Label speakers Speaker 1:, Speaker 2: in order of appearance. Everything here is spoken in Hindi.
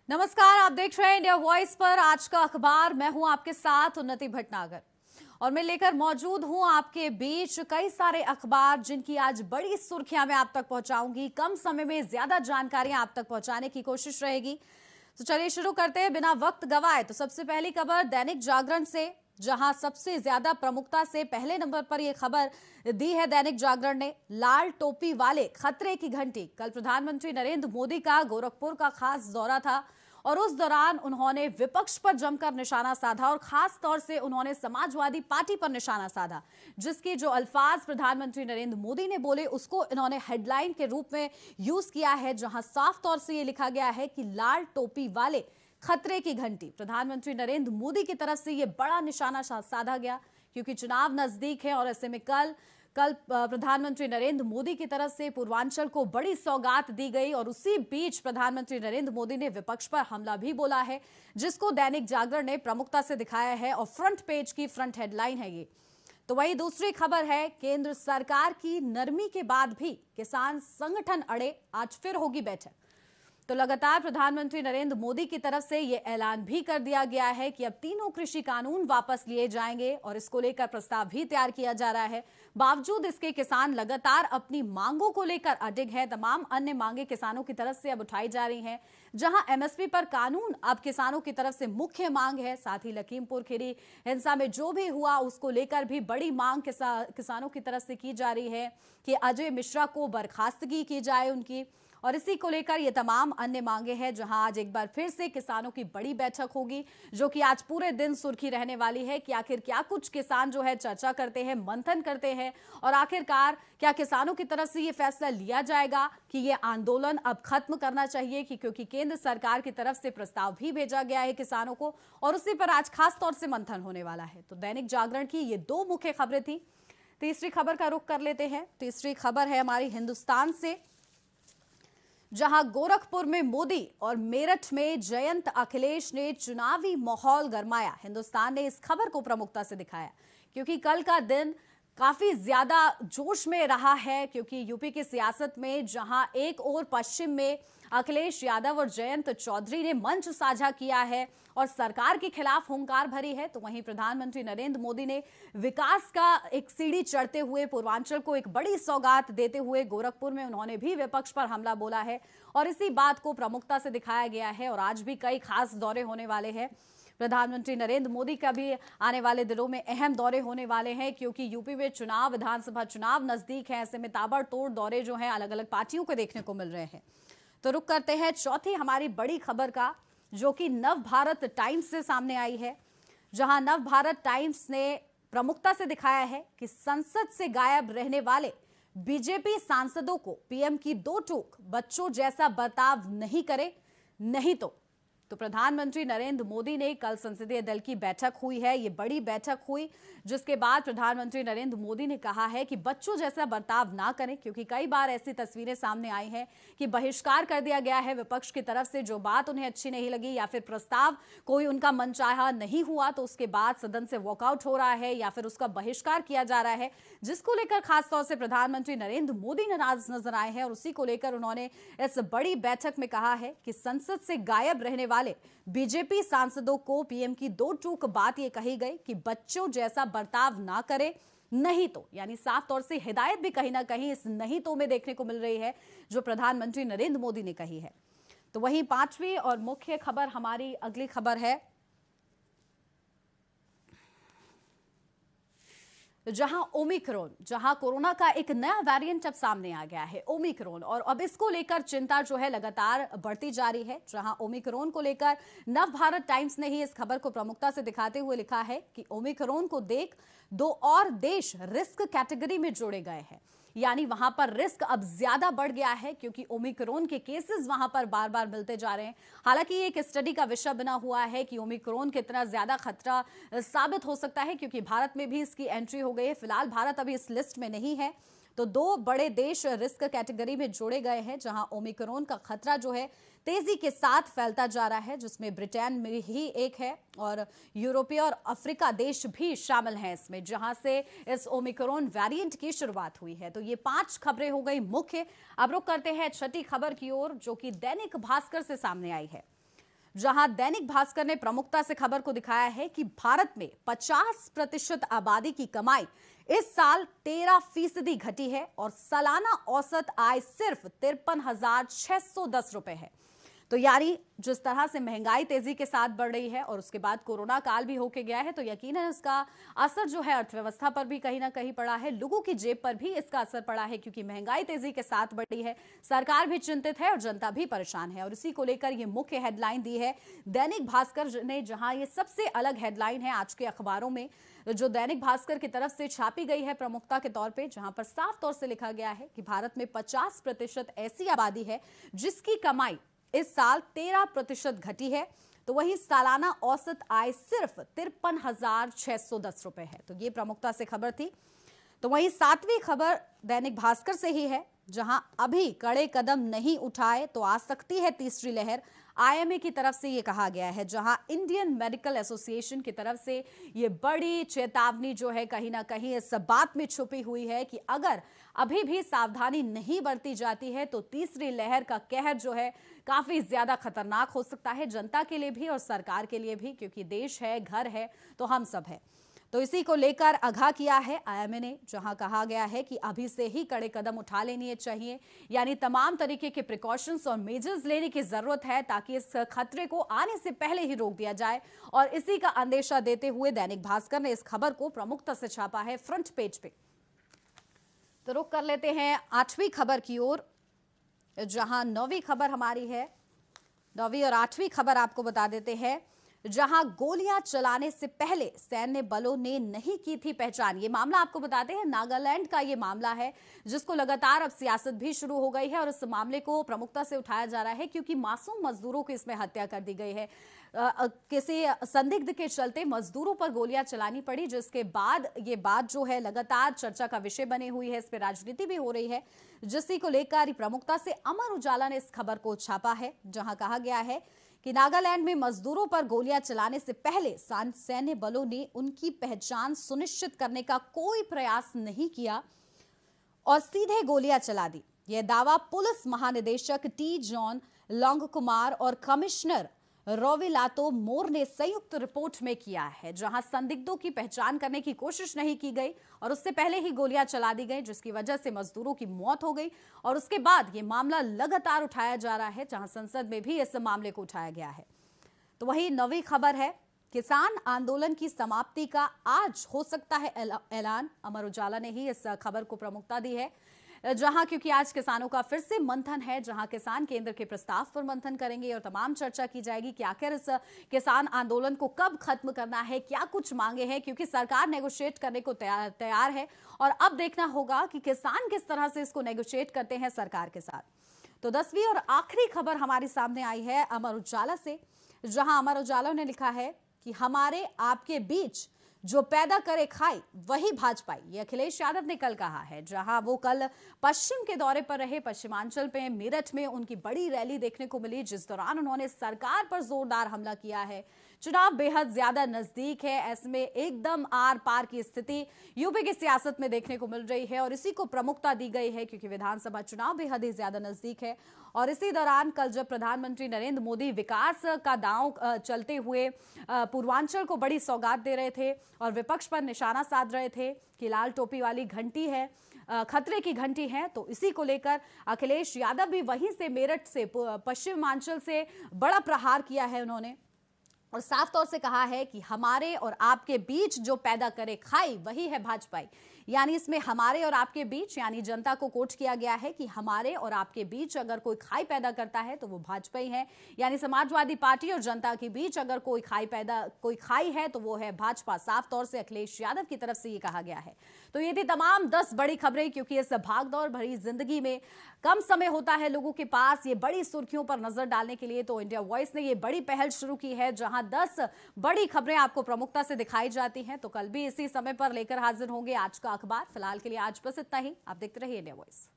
Speaker 1: नमस्कार, आप देख रहे हैं इंडिया वॉइस पर आज का अखबार। मैं हूं आपके साथ उन्नति भटनागर और मैं लेकर मौजूद हूं आपके बीच कई सारे अखबार जिनकी आज बड़ी सुर्खियां मैं आप तक पहुंचाऊंगी। कम समय में ज्यादा जानकारियां आप तक पहुंचाने की कोशिश रहेगी। तो चलिए शुरू करते हैं बिना वक्त गवाए। तो सबसे पहली खबर दैनिक जागरण से, जहां सबसे ज्यादा प्रमुखता से पहले नंबर पर यह खबर दी है दैनिक जागरण ने। लाल टोपी वाले खतरे की घंटी। कल प्रधानमंत्री नरेंद्र मोदी का गोरखपुर का खास दौरा था और उस दौरान उन्होंने विपक्ष पर जमकर निशाना साधा और खास तौर से उन्होंने समाजवादी पार्टी पर निशाना साधा, जिसकी जो अल्फाज प्रधानमंत्री नरेंद्र मोदी ने बोले उसको इन्होंने हेडलाइन के रूप में यूज किया है, जहां साफ तौर से ये लिखा गया है कि लाल टोपी वाले खतरे की घंटी। प्रधानमंत्री नरेंद्र मोदी की तरफ से यह बड़ा निशाना साधा गया क्योंकि चुनाव नजदीक है और ऐसे में कल प्रधानमंत्री नरेंद्र मोदी की तरफ से पूर्वांचल को बड़ी सौगात दी गई और उसी बीच प्रधानमंत्री नरेंद्र मोदी ने विपक्ष पर हमला भी बोला है, जिसको दैनिक जागरण ने प्रमुखता से दिखाया है और फ्रंट पेज की फ्रंट हेडलाइन है ये। तो वही दूसरी खबर है, केंद्र सरकार की नरमी के बाद भी किसान संगठन अड़े, आज फिर होगी बैठक। तो लगातार प्रधानमंत्री नरेंद्र मोदी की तरफ से यह ऐलान भी कर दिया गया है कि अब तीनों कृषि कानून वापस लिए जाएंगे और इसको लेकर प्रस्ताव भी तैयार किया जा रहा है। बावजूद इसके किसान लगातार अपनी मांगों को लेकर अडिग हैं। तमाम अन्य मांगे किसानों की तरफ से अब उठाई जा रही हैं, जहां एमएसपी पर कानून अब किसानों की तरफ से मुख्य मांग है। साथ ही लखीमपुर खीरी हिंसा में जो भी हुआ उसको लेकर भी बड़ी मांग किसानों की तरफ से की जा रही है कि अजय मिश्रा को बर्खास्तगी की जाए उनकी, और इसी को लेकर ये तमाम अन्य मांगे हैं। जहां आज एक बार फिर से किसानों की बड़ी बैठक होगी, जो कि आज पूरे दिन सुर्खी रहने वाली है कि आखिर क्या कुछ किसान जो है चर्चा करते हैं, मंथन करते हैं और आखिरकार क्या किसानों की तरफ से ये फैसला लिया जाएगा कि ये आंदोलन अब खत्म करना चाहिए, क्योंकि केंद्र सरकार की तरफ से प्रस्ताव भी भेजा गया है किसानों को और उसी पर आज खास तौर से मंथन होने वाला है। तो दैनिक जागरण की ये दो मुख्य खबरें थी। तीसरी खबर का रुख कर लेते हैं। तीसरी खबर है हमारी हिंदुस्तान से, जहां गोरखपुर में मोदी और मेरठ में जयंत अखिलेश ने चुनावी माहौल गरमाया। हिंदुस्तान ने इस खबर को प्रमुखता से दिखाया क्योंकि कल का दिन काफी ज्यादा जोश में रहा है, क्योंकि यूपी की सियासत में जहां एक ओर पश्चिम में अखिलेश यादव और जयंत चौधरी ने मंच साझा किया है और सरकार के खिलाफ हुंकार भरी है, तो वहीं प्रधानमंत्री नरेंद्र मोदी ने विकास का एक सीढ़ी चढ़ते हुए पूर्वांचल को एक बड़ी सौगात देते हुए गोरखपुर में उन्होंने भी विपक्ष पर हमला बोला है और इसी बात को प्रमुखता से दिखाया गया है। और आज भी कई खास दौरे होने वाले हैं। प्रधानमंत्री नरेंद्र मोदी का भी आने वाले दिनों में अहम दौरे होने वाले हैं, क्योंकि यूपी में चुनाव, विधानसभा चुनाव नजदीक है। ऐसे में ताबड़तोड़ दौरे जो हैं अलग अलग पार्टियों को देखने को मिल रहे हैं। तो रुक करते हैं चौथी हमारी बड़ी खबर का, जो कि नव भारत टाइम्स से सामने आई है, जहां नव भारत टाइम्स ने प्रमुखता से दिखाया है कि संसद से गायब रहने वाले बीजेपी सांसदों को पीएम की दो टूक, बच्चों जैसा बर्ताव नहीं करे नहीं तो प्रधानमंत्री नरेंद्र मोदी ने कल संसदीय दल की बैठक हुई है, ये बड़ी बैठक हुई, जिसके बाद प्रधानमंत्री नरेंद्र मोदी ने कहा है कि बच्चों जैसा बर्ताव ना करें, क्योंकि कई बार ऐसी तस्वीरें सामने आई हैं कि बहिष्कार कर दिया गया है विपक्ष की तरफ से, जो बात उन्हें अच्छी नहीं लगी या फिर प्रस्ताव कोई उनका मनचाहा नहीं हुआ तो उसके बाद सदन से वॉकआउट हो रहा है या फिर उसका बहिष्कार किया जा रहा है, जिसको लेकर खासतौर से प्रधानमंत्री नरेंद्र मोदी नाराज नजर आए हैं। और उसी को लेकर उन्होंने इस बड़ी बैठक में कहा है कि संसद से गायब रहने वाले बीजेपी सांसदों को पीएम की दो टूक बात यह कही गई कि बच्चों जैसा बर्ताव ना करे नहीं तो, यानी साफ तौर से हिदायत भी कहीं ना कहीं इस नहीं तो में देखने को मिल रही है जो प्रधानमंत्री नरेंद्र मोदी ने कही है। तो वहीं पांचवी और मुख्य खबर हमारी अगली खबर है, जहां ओमिक्रॉन, जहां कोरोना का एक नया वेरिएंट अब सामने आ गया है ओमिक्रॉन, और अब इसको लेकर चिंता जो है लगातार बढ़ती जा रही है। जहां ओमिक्रॉन को लेकर नव भारत टाइम्स ने ही इस खबर को प्रमुखता से दिखाते हुए लिखा है कि ओमिक्रॉन को देख दो और देश रिस्क कैटेगरी में जोड़े गए हैं, यानी वहां पर रिस्क अब ज्यादा बढ़ गया है क्योंकि ओमिक्रॉन के केसेस वहां पर बार बार मिलते जा रहे हैं। हालांकि एक स्टडी का विषय बना हुआ है कि ओमिक्रॉन कितना ज्यादा खतरा साबित हो सकता है, क्योंकि भारत में भी इसकी एंट्री हो गई है। फिलहाल भारत अभी इस लिस्ट में नहीं है, तो दो बड़े देश रिस्क कैटेगरी में जोड़े गए हैं जहां ओमिक्रॉन का खतरा जो है तेजी के साथ फैलता जा रहा है, जिसमें ब्रिटेन में ही एक है और यूरोपीय और अफ्रीका देश भी शामिल हैं इसमें, जहां से इस ओमिक्रॉन वेरिएंट की शुरुआत हुई है। तो ये 5 खबरें हो गई मुख्य। अब रुक करते हैं छठी खबर की ओर, जो कि दैनिक भास्कर से सामने आई है। जहां दैनिक भास्कर ने प्रमुखता से खबर को दिखाया है कि भारत में 50% आबादी की कमाई इस साल 13% घटी है और सालाना औसत आय सिर्फ 53,610 रुपए है। तो यानी जिस तरह से महंगाई तेजी के साथ बढ़ रही है और उसके बाद कोरोना काल भी होके गया है, तो यकीनन इसका असर जो है अर्थव्यवस्था पर भी कहीं ना कहीं पड़ा है, लोगों की जेब पर भी इसका असर पड़ा है, क्योंकि महंगाई तेजी के साथ बढ़ी है। सरकार भी चिंतित है और जनता भी परेशान है, और इसी को लेकर ये मुख्य हेडलाइन दी है दैनिक भास्कर ने, जहां ये सबसे अलग हेडलाइन है आज के अखबारों में, जो दैनिक भास्कर की तरफ से छापी गई है प्रमुखता के तौर पे, जहां पर साफ तौर से लिखा गया है कि भारत में 50% ऐसी आबादी है जिसकी कमाई इस साल 13% घटी है। तो वही सालाना औसत आय सिर्फ 53,610 रुपए है। तो ये प्रमुखता से खबर थी। तो वही सातवीं खबर दैनिक भास्कर से ही है, जहां अभी कड़े कदम नहीं उठाए तो आ सकती है तीसरी लहर। आईएमए की तरफ से ये कहा गया है, जहां इंडियन मेडिकल एसोसिएशन की तरफ से ये बड़ी चेतावनी जो है कहीं ना कहीं इस बात में छुपी हुई है कि अगर अभी भी सावधानी नहीं बरती जाती है तो तीसरी लहर का कहर जो है काफी ज्यादा खतरनाक हो सकता है, जनता के लिए भी और सरकार के लिए भी, क्योंकि देश है, घर है तो हम सब है। तो इसी को लेकर आगाह किया है आईएमए ने, जहां कहा गया है कि अभी से ही कड़े कदम उठा लेने चाहिए, यानी तमाम तरीके के प्रिकॉशंस और मेजर्स लेने की जरूरत है ताकि इस खतरे को आने से पहले ही रोक दिया जाए। और इसी का अंदेशा देते हुए दैनिक भास्कर ने इस खबर को प्रमुखता से छापा है फ्रंट पेज पे। तो रुक कर लेते हैं 8वीं खबर की ओर, जहां 9वीं खबर हमारी है। 9वीं और 8वीं खबर आपको बता देते हैं, जहां गोलियां चलाने से पहले सैन्य बलों ने नहीं की थी पहचान। ये मामला आपको बताते हैं, नागालैंड का ये मामला है, जिसको लगातार अब सियासत भी शुरू हो गई है और इस मामले को प्रमुखता से उठाया जा रहा है क्योंकि मासूम मजदूरों की इसमें हत्या कर दी गई है। किसी संदिग्ध के चलते मजदूरों पर गोलियां चलानी पड़ी, जिसके बाद ये बात जो है लगातार चर्चा का विषय बनी हुई है, इस पर राजनीति भी हो रही है, जिसी को लेकर प्रमुखता से अमर उजाला ने इस खबर को छापा है, जहां कहा गया है कि नागालैंड में मजदूरों पर गोलियां चलाने से पहले सैन्य बलों ने उनकी पहचान सुनिश्चित करने का कोई प्रयास नहीं किया और सीधे गोलियां चला दी। यह दावा पुलिस महानिदेशक टी जॉन लॉन्गकुमार और कमिश्नर रोविलातो मोर ने संयुक्त रिपोर्ट में किया है, जहां संदिग्धों की पहचान करने की कोशिश नहीं की गई और उससे पहले ही गोलियां चला दी गई, जिसकी वजह से मजदूरों की मौत हो गई। और उसके बाद ये मामला लगातार उठाया जा रहा है, जहां संसद में भी इस मामले को उठाया गया है। तो वही 9वीं खबर है, किसान आंदोलन की समाप्ति का आज हो सकता है ऐलान। अमर उजाला ने ही इस खबर को प्रमुखता दी है, जहां क्योंकि आज किसानों का फिर से मंथन है, जहां किसान केंद्र के प्रस्ताव पर मंथन करेंगे और तमाम चर्चा की जाएगी कि आखिर इस किसान आंदोलन को कब खत्म करना है, क्या कुछ मांगे हैं, क्योंकि सरकार नेगोशिएट करने को तैयार है और अब देखना होगा कि किसान किस तरह से इसको नेगोशिएट करते हैं सरकार के साथ। तो 10वीं और आखिरी खबर हमारे सामने आई है अमर उजाला से, जहां अमर उजाला ने लिखा है कि हमारे आपके बीच जो पैदा करे खाई वही भाजपाई। ये अखिलेश यादव ने कल कहा है, जहां वो कल पश्चिम के दौरे पर रहे। पश्चिमांचल में मेरठ में उनकी बड़ी रैली देखने को मिली, जिस दौरान उन्होंने सरकार पर जोरदार हमला किया है। चुनाव बेहद ज्यादा नजदीक है, ऐसे में एकदम आर पार की स्थिति यूपी की सियासत में देखने को मिल रही है और इसी को प्रमुखता दी गई है क्योंकि विधानसभा चुनाव बेहद ही ज्यादा नजदीक है। और इसी दौरान कल जब प्रधानमंत्री नरेंद्र मोदी विकास का दांव चलते हुए पूर्वांचल को बड़ी सौगात दे रहे थे और विपक्ष पर निशाना साध रहे थे कि लाल टोपी वाली घंटी है, खतरे की घंटी है, तो इसी को लेकर अखिलेश यादव भी वहीं से मेरठ से पश्चिमांचल से बड़ा प्रहार किया है उन्होंने और साफ तौर से कहा है कि हमारे और आपके बीच जो पैदा करे खाई वही है भाजपाई। यानी इसमें हमारे और आपके बीच यानी जनता को कोट किया गया है कि हमारे और आपके बीच अगर कोई खाई पैदा करता है तो वो भाजपा ही है, यानी समाजवादी पार्टी और जनता के बीच अगर कोई खाई है तो वो है भाजपा। साफ तौर से अखिलेश यादव की तरफ से ये कहा गया है। तो ये थी तमाम 10 बड़ी खबरें, क्योंकि इस भागदौड़ भरी जिंदगी में कम समय होता है लोगों के पास ये बड़ी सुर्खियों पर नजर डालने के लिए। तो इंडिया वॉइस ने ये बड़ी पहल शुरू की है, जहां 10 बड़ी खबरें आपको प्रमुखता से दिखाई जाती हैं। तो कल भी इसी समय पर लेकर हाजिर होंगे आज का अखबार। फिलहाल के लिए आज बस इतना ही। आप देखते रहिए इंडिया वॉइस।